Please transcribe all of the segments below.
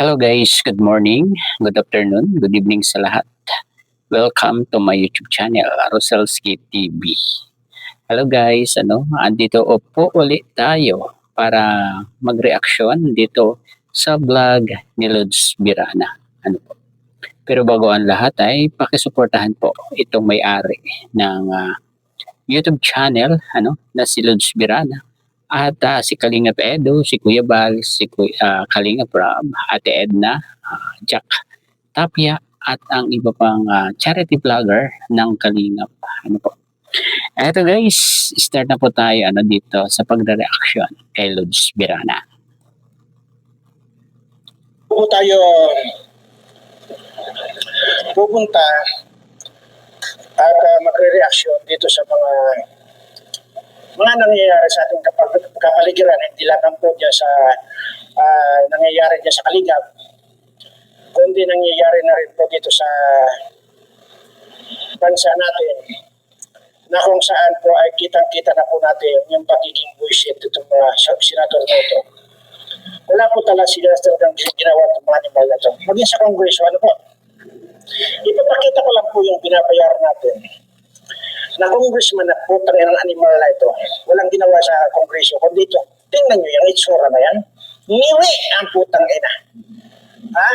Hello guys, good morning, good afternoon, good evening sa lahat. Welcome to my YouTube channel, Roselski TV. Hello guys, andito po ulit tayo para magreaksyon dito sa vlog ni Lods Birana. Pero bago ang lahat ay pakisuportahan po itong may-ari ng YouTube channel na si Lods Birana. At si Kalingap Edo, si Kuya Bal, si Kalingap Rob, Ate Edna, Jack Tapia, at ang iba pang charity vlogger ng Kalingap. Eto guys, start na po tayo dito sa pagre-reaction kay Lods Birana. Po tayo pupunta at magre-reaction dito sa mga nangyayari sa ating kapaligiran, hindi lang po dyan sa nangyayari dyan sa Kalingap, kundi nangyayari na rin po dito sa bansa natin, na kung saan po ay kitang-kita na po natin yung pagiging bullshit itong mga senador na ito. Wala po talaga sila talagang ginawa itong mga animal na ito. Maging sa Kongreso, ipapakita ko lang po yung binabayaran natin na congressman na putang ng animal na ito. Walang ginawa sa Kongreso. Kung dito, tingnan nyo yung itsura na yan. Niwi ang putang ina. Ha?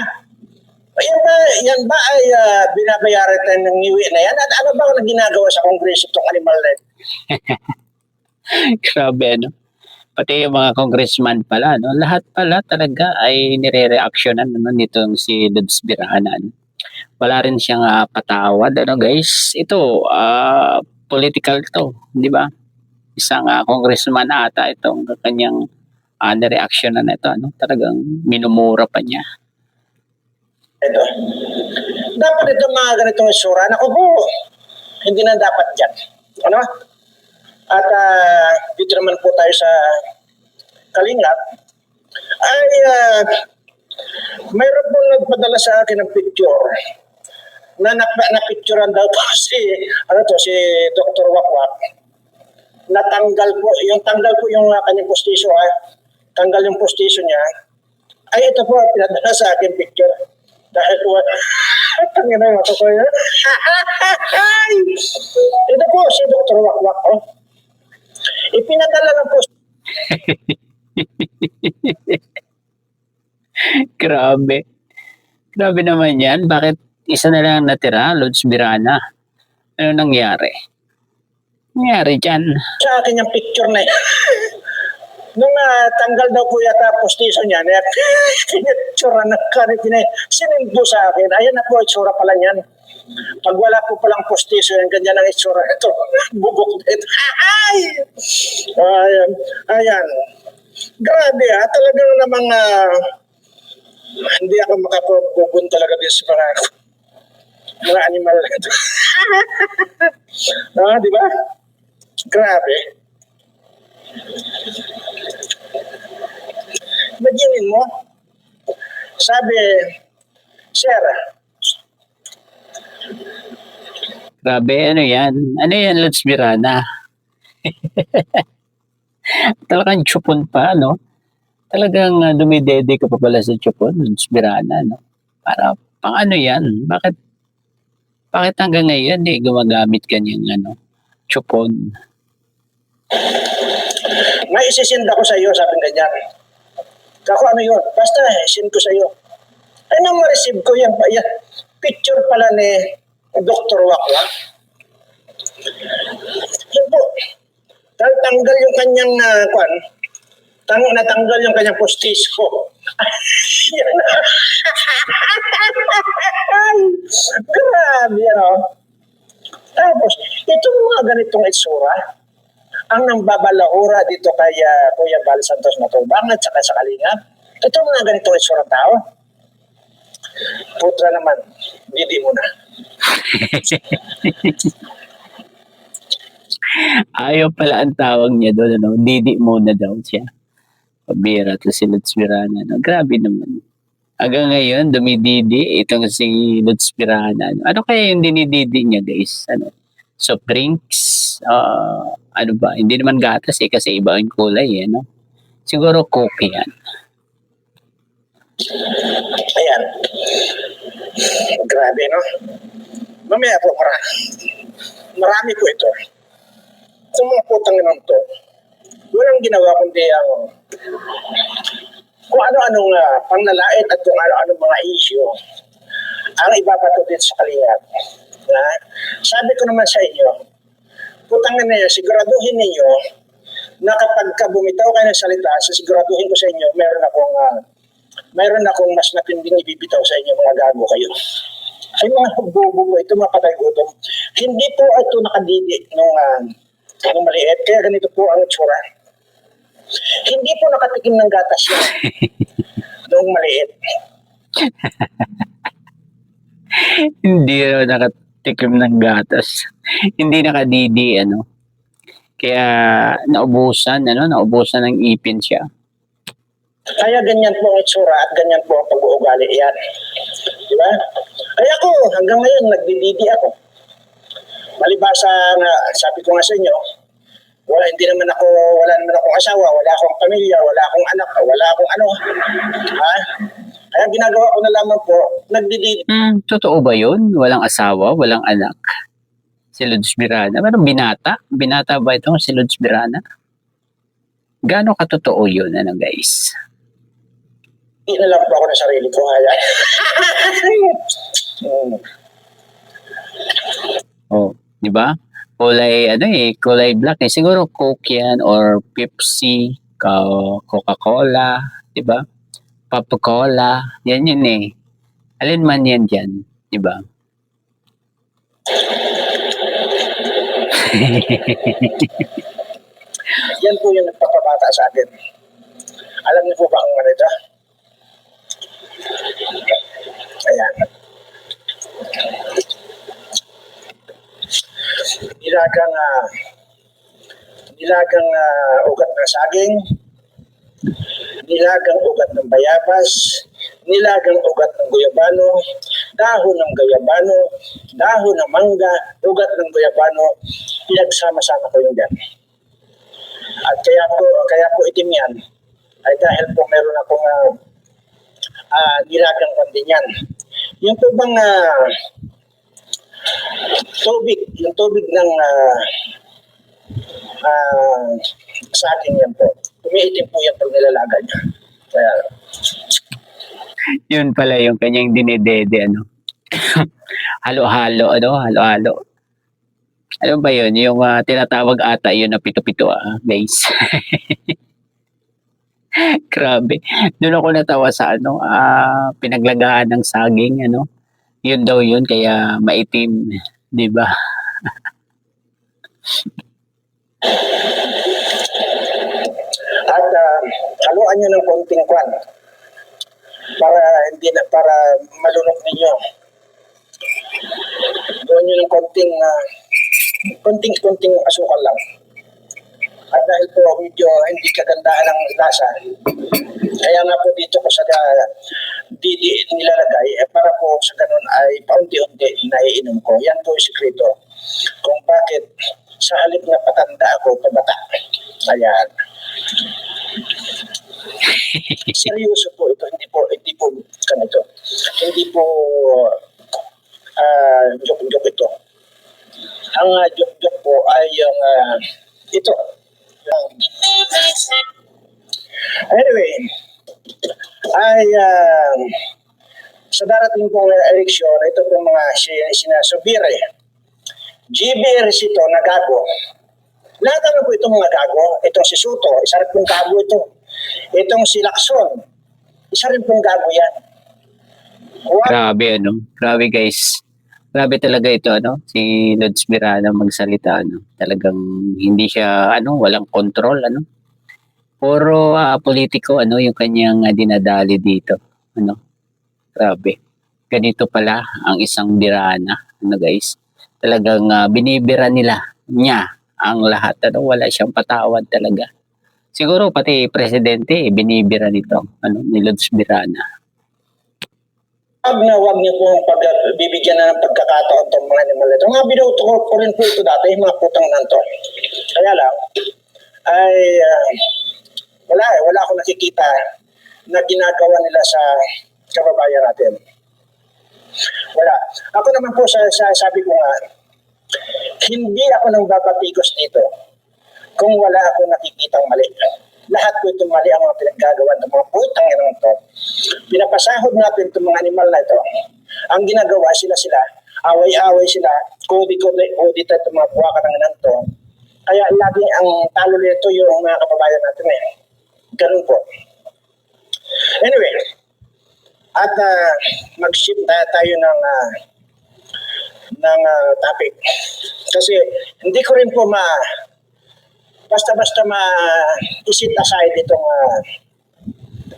Yan ba ay binabayaran tayo ng niwi na yan? At ano ba ang ginagawa sa Kongreso itong animal na ito? Grabe, Pati yung mga congressman pala, lahat pala talaga ay nire-reactionan nitong si Lods Birana. Wala rin siyang patawad, guys. Ito, political to, di ba? Isang congressman ata itong kanyang nireaction na ito, talagang minumura pa niya. Ito. Dapat ito mga ganitong isura. Naku po, hindi na dapat dyan. Ano? At dito naman po tayo sa Kalingap, ay mayroon po nagpadala sa akin ng picture na napicturean daw po si Dr. Wakwak. Natanggal po yung kanyang postisyon, tanggal yung postisyon niya. Ay ito po pinadala sa akin picture. Dahil po tangin na yung ito ko yan. Ito po si Dr. Wakwak. Ipinadala na po. Grabe. Grabe naman yan. Bakit isa na lang natira, Lods Birana? Ano nangyari? Nangyari dyan? Sa akin yung picture na yan. Nung tanggal daw po yata postisyon niya, pinitsura na sinimbo sa akin. Ayan na po, itsura pala niyan. Pag wala po palang postisyon, ganyan ang itsura. Ito, bubok ito. Ayan. Grabe talagang namang hindi ako makapupun talaga din sa mga animal na ito. Di ba? Grabe. Imaginin mo, sabi, Sir, grabe, ano yan? Ano yan, Lods Birana? Talagang chupon pa, Talagang dumidede ka pa pala sa chupon, Lods Birana, Para, pang ano yan? Bakit hanggang ngayon, gumagamit ka niyang, chupon? may isisend ako sa iyo, sabi ganyan. Kako ano yun? Basta send ko sa iyo. Ay nang ma-receive ko yan. Picture pala ni Dr. Wakwak. Yun po. Tanggal yung kanyang natanggal yung kanyang postisyo. Grabe, Tapos, itong mga ganitong itsura, ang nambabalaura dito kay Kuya Bal Santos Matubang at saka sa Kalingap, itong mga ganitong itsura tao, putra naman, hindi mo na. Ayaw pala ang tawag niya doon, Didi muna daw siya. Pabira to si Lods Birana, Grabe naman. Hanggang ngayon, dumididi itong si Lods Birana. Ano kaya yung dinididi niya, guys? Soft drinks? Ano ba? Hindi naman gatas kasi iba yung kulay, Siguro coke yan. Ayan. Grabe, no? Mamaya po, marami po ito. Itong mga putang inang to, walang ginawa kundi ang kung ano-anong pangnalait at kung ano-anong mga issue ang ibabato din sa Kalingap. Sabi ko naman sa inyo, putang na yan, siguraduhin ninyo na kapag bumitaw kayo ng salita, siguraduhin ko sa inyo, mayroon akong mas matinding ibibitaw sa inyo, mga gago kayo. Ay mga bubo, ito mga patay gutom. Hindi po ito nakadidi nung maliit, kaya ganito po ang itsura. Hindi po nakatikim ng gatas yun nung maliit. Hindi raw nakatikim ng gatas. Hindi nakadidi, ano. Kaya naubusan ng ipin siya. Kaya ganyan po ang itsura at ganyan po ang pag-uugali. Yan. Di ba? Kaya ako, hanggang ngayon, nagdididi ako. Malibasa na, sabi ko nga sa inyo, wala naman akong asawa, wala akong pamilya, wala akong anak, wala akong ano. Ha? Kaya ginagawa ko na lamang po, nagdididi. Totoo ba yun? Walang asawa, walang anak? Si Lods Mirana. Pero binata? Binata ba ito si Lods Mirana? Gaano katotoo yun, ano guys? Hindi na lang po ako ng sarili ko. Oh, di ba? Kulay black eh. Siguro Coke yan or Pepsi, Coca-Cola, di ba? Pop-Cola, yan yun eh. Alin man yan dyan, di ba? Yan po yung nagpapabata sa atin. Alam niyo po ba ang manita? Ayan. Nilagang ugat ng saging, nilagang ugat ng bayabas, nilagang ugat ng guyabano, dahon ng guyabano, dahon ng mangga, ugat ng guyabano, pinagsama-sama ko yung dyan. At kaya po itim yan, ay dahil po meron akong nilagang kandinyan. Yung po bang yung tubig ng saging yan po, umiitim po yan pag nilalaga niya. Kaya, yun pala yung kanyang dinedede, ano. Halo-halo. Ano ba yun? Yung tinatawag ata yun na pito-pito, guys. Grabe. Doon ako natawa sa pinaglagaan ng saging, ano. Yun daw yun, kaya maitim. Di ba? at haluan nyo ng konting kwan para malunok ninyo. Gawin nyo ng konting asukal lang. At dahil po medyo hindi kagandaan ng lasa, kaya nga po dito ko sa nilalagay, para po sa ganun ay paunti-unti naiinom ko. Yan po yung sikreto kung bakit sa halip na patanda ako, pabata. Ayan. Seryoso po ito, hindi po ganito. Hindi po joke-joke ito. Ang joke-joke po ay yung ito. Anyway, ay sa darating pong eleksyon, ito pong mga sinasubire. GB Resito na gago. Lahat po itong mga gago. Itong si Soto, isa rin pong gago ito. Itong si Lacson, isa rin pong gago yan. Grabe, ano? Grabe, guys. Grabe talaga ito, ano? Si Lods Mirana magsalita, ano? Talagang hindi siya, walang control, ano? Puro politiko, yung kanyang dinadali dito, ano? Grabe. Ganito pala ang isang Mirana, guys? Talagang binibira niya ang lahat, Wala siyang patawad talaga. Siguro pati presidente, binibira nito, ni Lods Mirana. Wag niyo pong bibigyan na ng pagkakataon itong mga animal ito. Mga binuto ko rin po ito dati, yung mga putang nanto. Kaya lang, ay wala akong nakikita na ginagawa nila sa kababayan natin. Wala. Ako naman po, sabi ko nga, hindi ako nang babatikos dito kung wala ako nakikitang mali. Lahat po itong mali ang mga pinaggagawa ng mga putang inang ito. Pinapasahod natin itong mga animal na ito. Ang ginagawa sila, away-away sila, kodi-kodi itong mga buwaka ng inang ito. Kaya laging ang talo nito yung mga kababayan natin eh. Ganun po. Anyway, at mag-shift tayo ng topic. Kasi hindi ko rin po basta-basta isit aside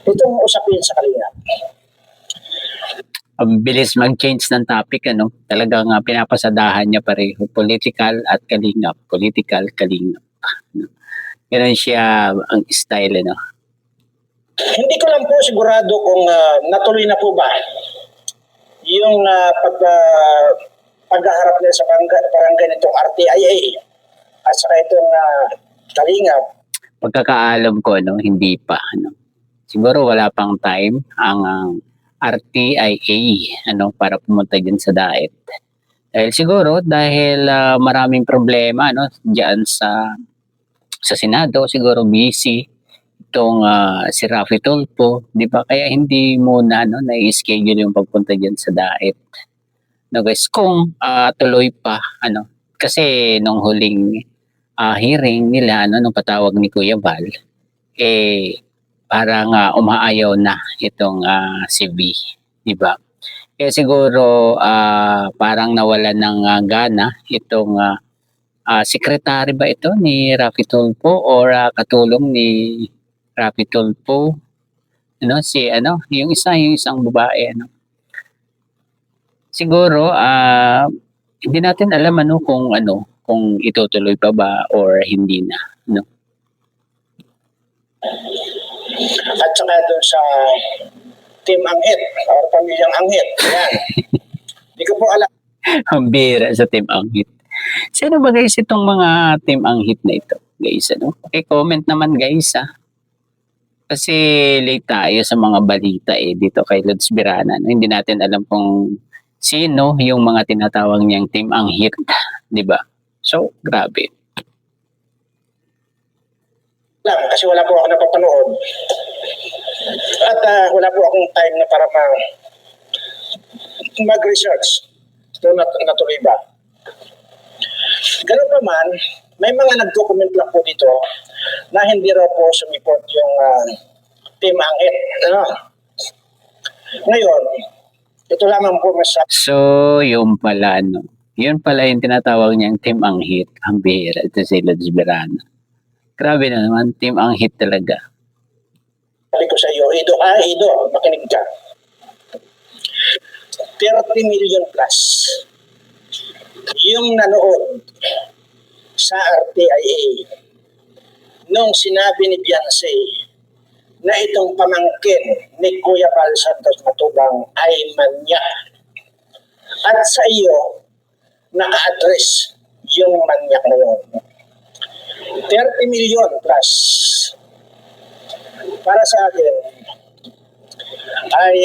itong usapin sa Kalingap. Ang bilis mag-change ng topic, ano? Talagang pinapasadahan niya pareho. Political at kalingap. Political, kalingap. No? Ganun siya ang style, ano? Hindi ko lang po sigurado kung natuloy na po ba yung paghaharap nila sa barangay nitong RTIA at saka itong Kalingap. Pagkakaalam ko, ano, hindi pa. Ano? Siguro wala pang time ang RTIA ano, para pumunta dyan sa DAET. Dahil maraming problema ano, dyan sa Senado, siguro busy itong si Raffy Tulfo, di ba? Kaya hindi muna no, na-schedule yung pagpunta dyan sa DAET. No, guys, kung tuloy pa, ano, kasi nung huling hearing nila, ano, nung patawag ni Kuya Val, parang umaayaw na itong si V, di ba? Kaya siguro parang nawalan ng gana itong secretary ba ito ni Raffy Tulfo or katulong ni Raffy Tulfo, ano, yung isang babae, ano. Siguro hindi natin alam kung itutuloy pa ba or hindi na, no. At saka doon sa Team Anghit or Pamilyang Anghit. Yan. Hindi ko po alam. Ang bira sa Team Anghit. Sino ba guys itong mga Team Anghit na ito? Guys, ano? Comment naman guys Kasi late tayo sa mga balita dito kay Lods Birana. No? Hindi natin alam kung sino yung mga tinatawag niyang Team Anghit. Di ba? So, grabe. Kasi wala po ako napapanood. At wala po akong time na para mag-research. So, natuloy ba? Ganun pa man, may mga nag-document lang po dito na hindi raw po sumipot yung Team Anghit. Ano? Ngayon, ito lamang po masabi. So, yung pala, ano? Yun pala yung tinatawag niyang Team Anghit. Ang bihira. Ito si Lods Birana. Grabe na naman, Team Anghit talaga. Sabi ko sa iyo, Ido, makinig ka. 30 million plus yung nanood sa RTIA nung sinabi ni Beyonce na itong pamangkin ni Kuya Val Santos Matubang ay manya. At sa iyo, naka-address yung manyak na yun. 30 million plus. Para sa akin, ay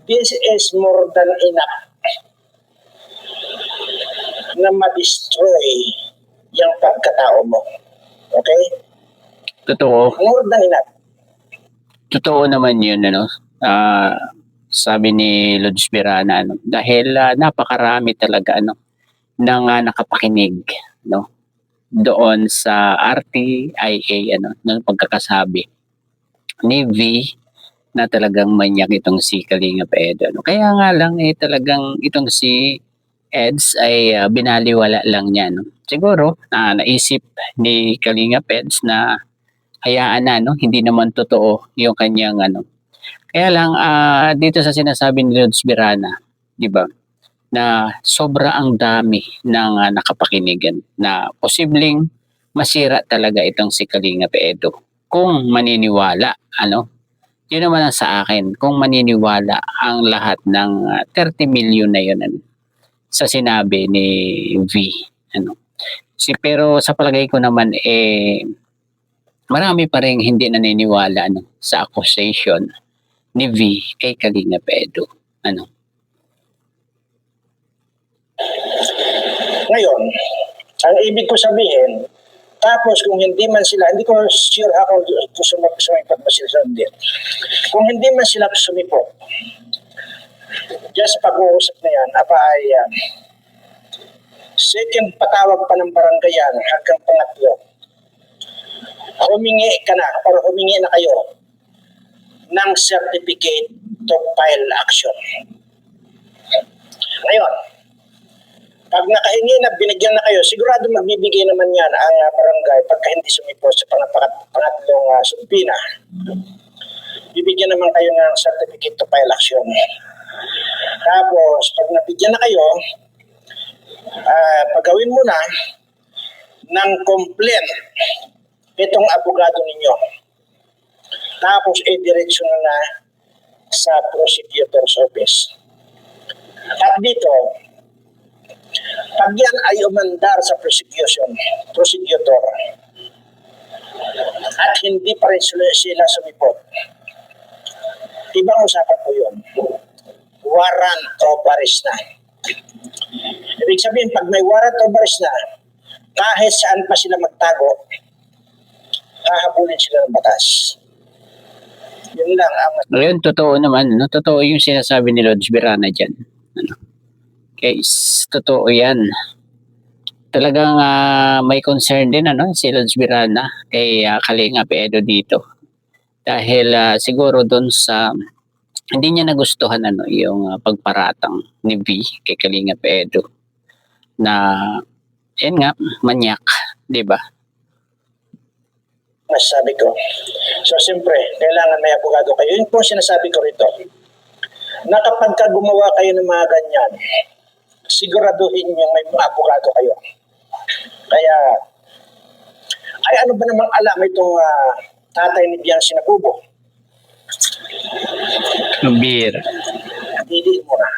this is more than enough na ma-destroy yung pagkatao mo. Okay? Totoo. More than enough. Totoo naman yun, ano. Sabi ni Lods Birana, ano, dahil napakarami talaga, ano, nang nakapakinig, no, doon sa RTIA, ano, ng pagkakasabi ni V na talagang manyak itong si Kalingap Edo. No? Kaya nga lang talagang itong si Eds ay binaliwala lang niya. No? Siguro naisip ni Kalingap Eds na hayaan na, no? Hindi naman totoo yung kanyang ano. Kaya lang dito sa sinasabi ni Lods Birana, di ba? Na sobra ang dami ng nakapakinigan na posibleng masira talaga itong si Kalingap Edo kung maniniwala, ano. Yun naman ang sa akin, kung maniniwala ang lahat ng 30 million na yun, ano, sa sinabi ni V, ano. Pero sa palagay ko naman marami pa rin hindi naniniwala sa accusation ni V kay Kalingap Edo. Ngayon, ang ibig ko sabihin, tapos kung hindi man sila, hindi ko sure ako kung sumipot ba sila sa hindi. Kung hindi man sila sumipot, just pag-uusap na yan, ay second patawag pa ng barangay yan hanggang pangatlo. Humingi ka na or humingi na kayo ng certificate to file action. Ngayon, pag nakahingi na, binigyan na kayo, sigurado magbibigay naman yan ang barangay pagka hindi sumipot sa pangatlong subpina. Bibigyan naman kayo ng certificate to file action. Tapos, pag nabigyan na kayo, pagawin mo na ng complaint itong abogado ninyo. Tapos, diretso na sa prosecutor's office. At dito, pag yan ay umandar sa prosecutor, at hindi pa rin sila sumipot, ibang usapan po yun. Warrant of arrest na. Ibig sabihin, pag may warrant of arrest na, kahit saan pa sila magtago, hahabulin sila ng batas. Yun lang ang... Ngayon, totoo naman, totoo yung sinasabi ni Lods Birana dyan. Guys, totoo yan. Talagang may concern din si Lods Birana kay Kalingap Edo dito. Dahil siguro doon sa hindi niya nagustuhan yung pagparatang ni V kay Kalingap Edo na yan nga, manyak, di ba? Masasabi ko. So, siyempre, kailangan may abogado kayo. Yun po sinasabi ko rito. Na kapag gumawa kayo ng mga ganyan, siguraduhin yung may mga abogado kayo. Kaya, ay ano ba namang alam itong tatay ni Biancy Nabubo? Bir. Didi muna.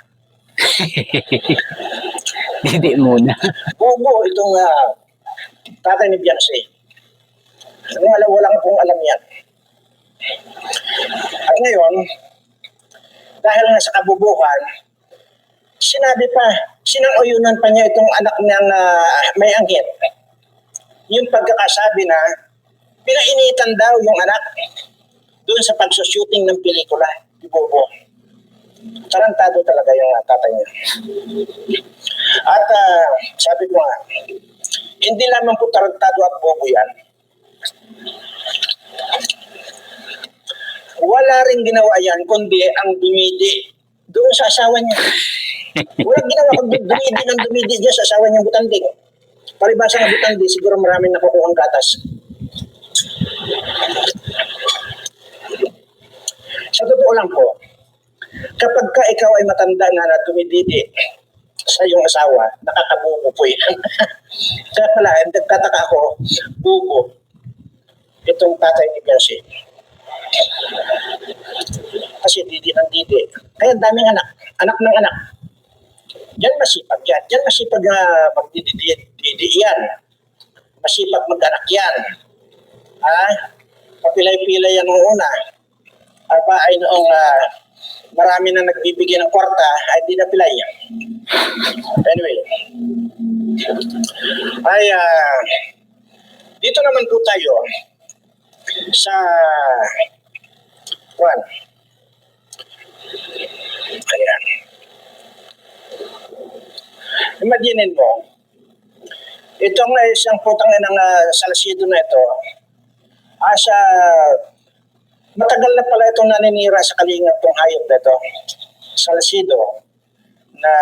Didi muna. Bubo itong tatay ni Biancy. Walang pong alam yan. At ngayon, dahil nga sa kabubuhan, sinabi pa, sinang-uyunan pa niya itong anak niyang may anghit. Yung pagkakasabi na, pinainitan daw yung anak doon sa pagsushooting ng pelikula, ni Bobo. Tarantado talaga yung tatay niya. At sabi ko nga, hindi lamang po tarantado at bobo yan. Wala rin ginawa yan, kundi ang dumidi doon sa asawa niya. Walang ginawa kundi dumidi dyan sa asawa niyang butanding. Paribasa ng butanding, siguro maraming nakukuhang gatas. Sa totoo lang po, kapag ka ikaw ay matanda na dumididi sa iyong asawa, nakakabubo po yan. Kaya pala, nagtataka ako, bubo, itong tatay ni Biancy. Kasi didi ng didi. Kaya daming anak ng anak. Diyan masipag yan. Diyan masipag magdidi yan. Masipag mag-anak yan. Papilay-pilay yan noong una. Aba ay noong marami na nagbibigay ng kwarta, ay di na pilay yan. Anyway. Dito naman po tayo sa ayan. Imaginin mo, itong isang putang ng Salcido na ito, sa matagal na pala itong naninira sa Kalingap tong hayop na ito, Salcido, na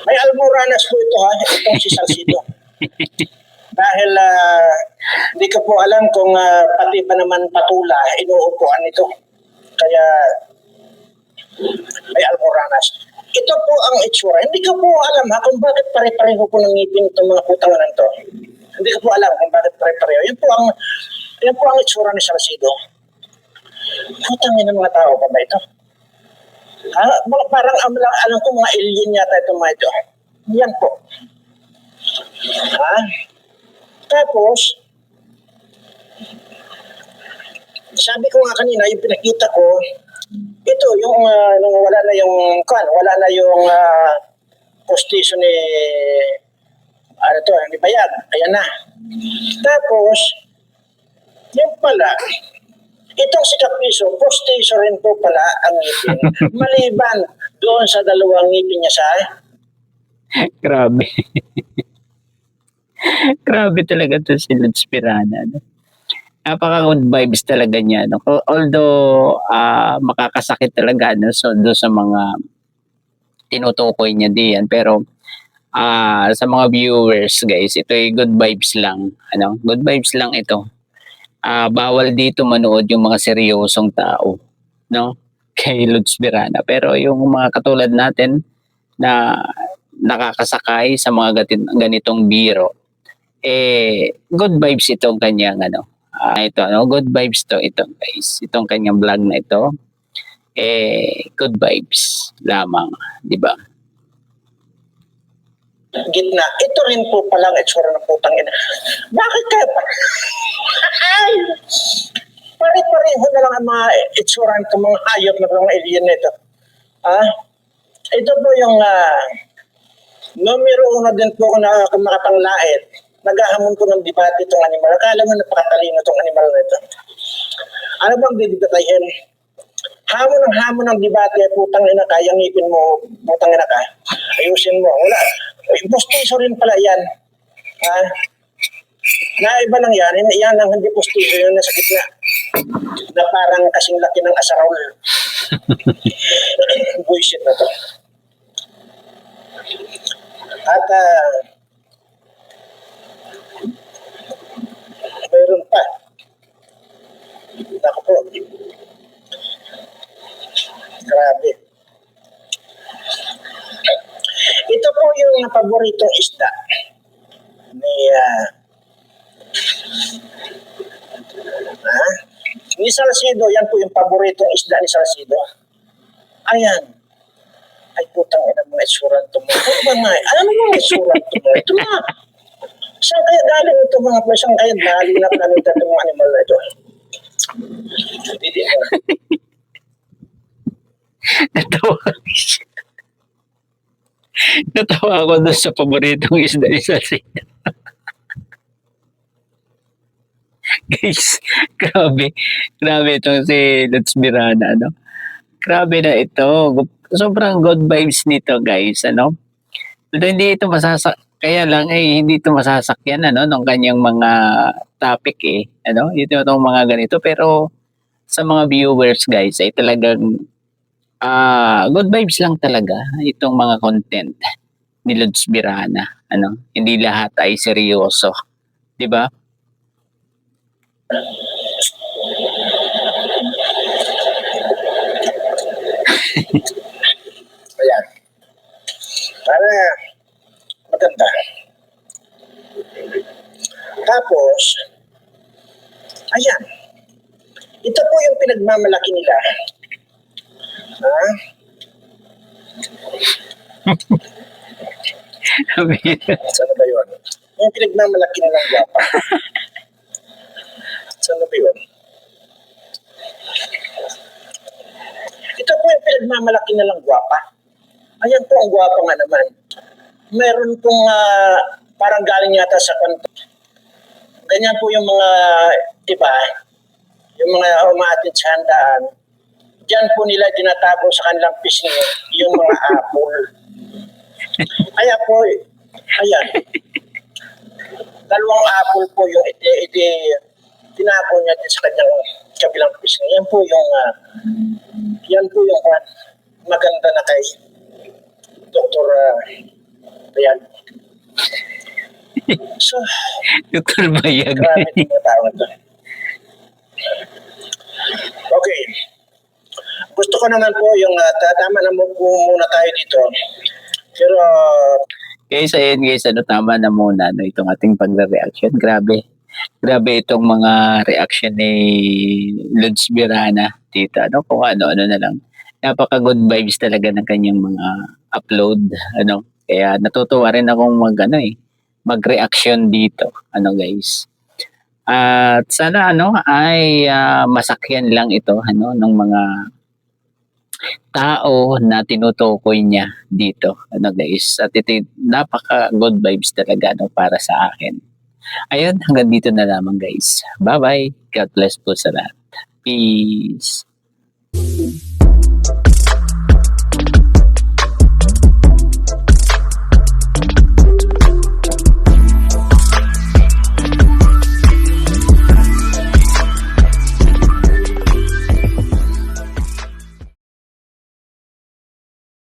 may almoranas po ito itong si Salcido. Dahil hindi ko po alam kung pati ba naman patula inuupuan ito. Kaya may almoranas. Ito po ang itsura. Hindi ko po alam kung bakit pare-pareho po ng ngipin itong mga putangan to. Hindi ko po alam kung bakit pare-pareho. Yan po ang itsura ni Salcido. Putangin ng mga tao pa ba ito? Parang alam ko mga alien yata itong mga ito. Yan po. Tapos, sabi ko nga kanina, yung pinakita ko, ito, yung nung wala na yung, wala na yung postisyon ni, ni Bayag, ayan na. Tapos, yung pala, itong si Kapiso, postisyon rin po pala ang ngipin. Maliban doon sa dalawang ngipin niya sa Grabe. Grabe talaga to si Lods Pirana. No? Napaka good vibes talaga niya. No? Although makakasakit talaga no? So, doon sa mga tinutukoy niya diyan. Pero sa mga viewers guys, ito ay good vibes lang. Ano? Good vibes lang ito. Bawal dito manood yung mga seryosong tao. No? Kay Lods Pirana. Pero yung mga katulad natin na nakakasakay sa mga ganitong biro, good vibes itong kanyang ito good vibes to ito guys, itong kanyang vlog na ito, good vibes lamang, di ba? Gitna, ito rin po palang itsura ng putang ina. Bakit kaya pa? Ay! Pare-pareho na lang ang mga itsura ng mga hayop na mga alien nito. Ito po yung numero una din po na makapanglait. Naghahamon ko ng debate itong animal. Akala mo napakatalino itong animal na ito. Ano bang didibatayin? Hamon ng debate, putang ina ka, yung ngipin mo, putang ina ka, ayusin mo. Wala. Postiso rin pala yan. Naiba lang yan. Yan ang hindi postiso, yun nasa gitna. Na parang kasing laki ng asarol. Bullshit na to. At mayroon pa. Naku po. Grabe. Ito po yung paboritong isda ni Salcido. Yan po yung paboritong isda ni Salcido. Ayan. Ay putang ina mga itsura ito mo. Ano mga itsura ito mo? Ito na. Saan kaya galing ito mga po? Saan kaya galing na planeta itong mga animal na ito? Hindi mo. Natawa ako doon sa paboritong isda ni Salcido. Guys, grabe. Grabe itong si Lods Pirana, no? Grabe na ito. Sobrang good vibes nito, guys, ano? Pero hindi ito kaya lang hindi ito masasakyan ng kanyang mga topic ito itong mga ganito, pero sa mga viewers guys ay talagang good vibes lang talaga itong mga content ni Lods Pirana, hindi lahat ay seryoso, di ba? Ayan. Para maganda. Tapos, ayan. Ito po yung pinagmamalaki nila. Saan ba yun? Yung pinagmamalaki nilang gwapa. Saan ba yun? Ito po yung pinagmamalaki nilang gwapa. Ayan po ang gwapa nga naman. Meron pong parang galing yata sa kanto. Ganyan po yung mga, diba, yung mga umaatid sa handaan. Diyan po nila dinatago sa kanilang pisngi yung mga apple. Kaya po, ayan. Dalawang apple po yung tinapo niya din sa kanyang kabilang pisngi. Yan po yung maganda na kay Dr. Bayag. So, Dr. Bayag. grabe yung mga tao ito. Okay. Gusto ko naman po yung tama na po muna tayo dito. Pero Guys, ayun guys, tama na muna itong ating pagre-reaction. Grabe. Grabe itong mga reaction ni Lods Pirana dito. Kung ano na lang. Napaka good vibes talaga ng kanyang mga upload. Kaya natutuwa rin akong mag-reaction dito. Guys. At sana ay masakyan lang ito ng mga tao na tinutukoy niya dito guys. At ito napaka good vibes talaga para sa akin. Ayun, hanggang dito na lamang guys. Bye bye. God bless po sa lahat. Peace.